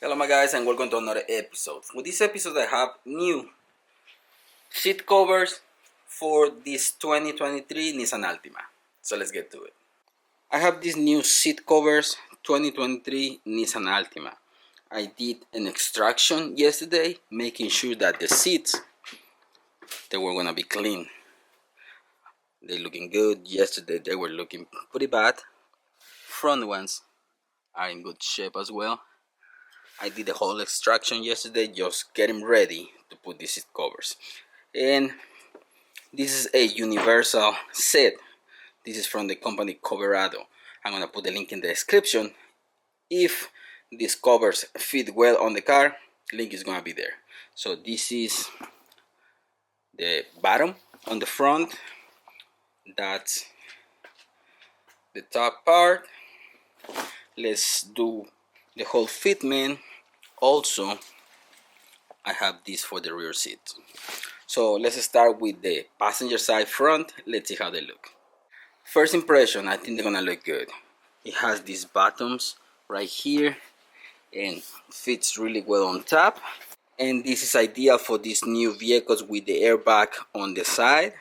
Hello my guys and welcome to another episode. With this episode I have new seat covers for this 2023 Nissan Altima. So let's get to it. I have these new seat covers 2023 Nissan Altima. I did an extraction yesterday making sure that the seats they were gonna be clean. They're looking good. Yesterday they were looking pretty bad. Front ones are in good shape as well. I did the whole extraction yesterday, just getting ready to put these seat covers. And this is a universal set. This is from the company Coverado. I'm gonna put the link in the description. If these covers fit well on the car, link is gonna be there. So this is the bottom on the front. That's the top part. Let's do the whole fitment. Also, I have this for the rear seat. So let's start with the passenger side front. Let's see how they look. First impression, I think they're gonna look good. It has these bottoms right here and fits really well on top. And this is ideal for these new vehicles with the airbag on the side.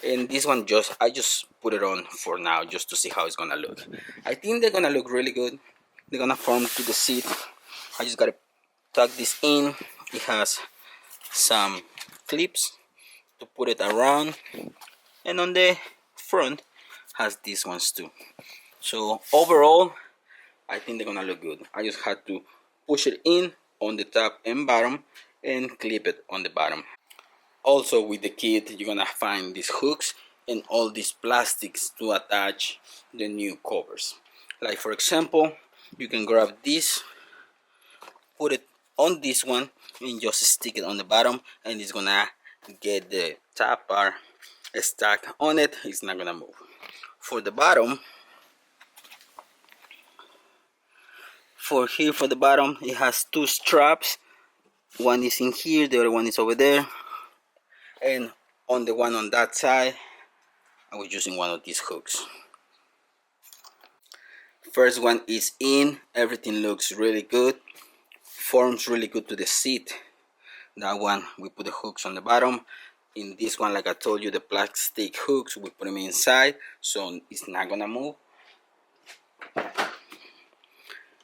And this one I just put it on for now just to see how it's gonna look. I think they're gonna look really good. They're gonna form to the seat. I just gotta tuck this in. It has some clips to put it around, and on the front has these ones too. So overall I think they're gonna look good. I just had to push it in on the top and bottom and clip it on the bottom. Also with the kit you're gonna find these hooks and all these plastics to attach the new covers. Like for example, you can grab this, put it on this one and just stick it on the bottom, and it's gonna get the top part stuck on it. It's not gonna move. For the bottom, for the bottom, it has two straps. One is in here, the other one is over there. And on the one on that side, I was using one of these hooks. First one is in. Everything looks really good. Forms really good to the seat. That one we put the hooks on the bottom. In this one, like I told you, the plastic hooks we put them inside so it's not gonna move.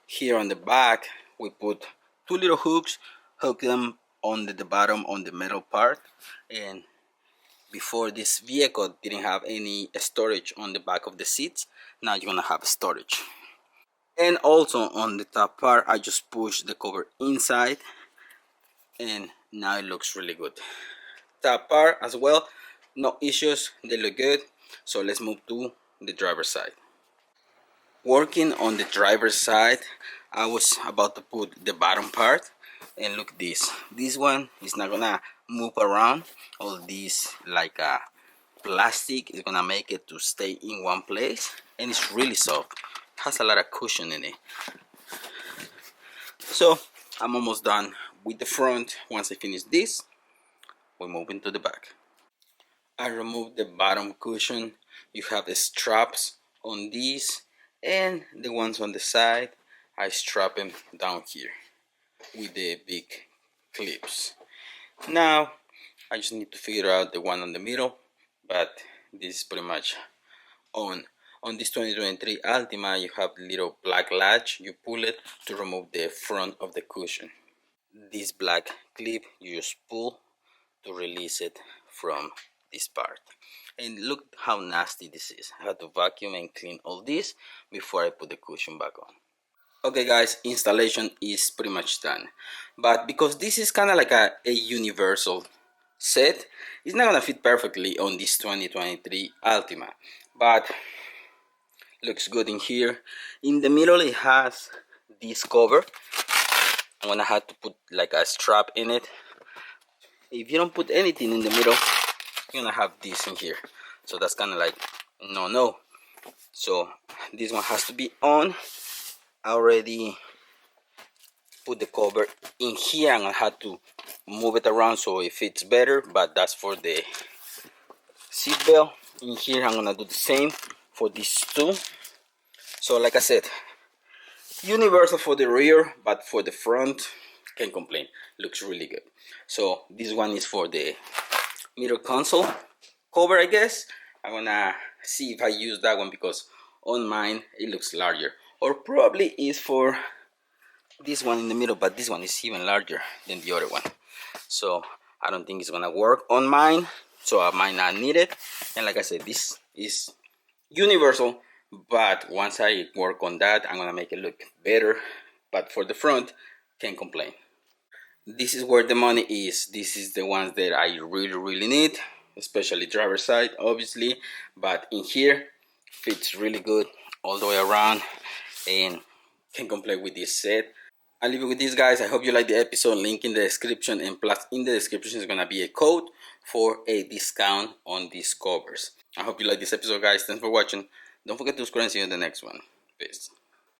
Here on the back we put two little hooks, hook them on the bottom on the metal part. And before, this vehicle didn't have any storage on the back of the seats. Now you're gonna have storage. And also on the top part I just pushed the cover inside, and now it looks really good. Top part as well, no issues, they look good. So let's move to the driver's side. Working on the driver's side, I was about to put the bottom part, and look at this one is not gonna move around. All these like plastic is gonna make it to stay in one place, and it's really soft. It has a lot of cushion in it. So I'm almost done with the front. Once I finish this, we move into the back. I removed the bottom cushion. You have the straps on these, and the ones on the side I strap them down here with the big clips. Now I just need to figure out the one on the middle, but this is pretty much on this 2023 Altima. You have the little black latch, you pull it to remove the front of the cushion. This black clip you just pull to release it from this part. And look how nasty this is. I had to vacuum and clean all this before I put the cushion back on. Okay guys, installation is pretty much done, but because this is kind of like a universal set, it's not gonna fit perfectly on this 2023 Altima, but looks good in here. In the middle it has this cover. I'm gonna have to put like a strap in it. If you don't put anything in the middle, you're gonna have this in here, so that's kind of like no. So this one has to be on. I already put the cover in here. I'm gonna have to move it around so it fits better, but that's for the seat belt. In here I'm gonna do the same for these two. So like I said, universal for the rear, but for the front, can't complain. Looks really good. So this one is for the middle console cover, I guess. I'm gonna see if I use that one because on mine it looks larger, or probably is for this one in the middle, but this one is even larger than the other one, so I don't think it's gonna work on mine, so I might not need it. And like I said, this is universal, but once I work on that, I'm gonna make it look better. But for the front, can't complain. This is where the money is. This is the ones that I really need, especially driver's side, obviously, but in here fits really good all the way around, and can't complain with this set. I'll leave it with these, guys. I hope you like the episode. Link in the description, and plus in the description is gonna be a code for a discount on these covers. I hope you like this episode, guys. Thanks for watching. Don't forget to subscribe and see you in the next one. Peace.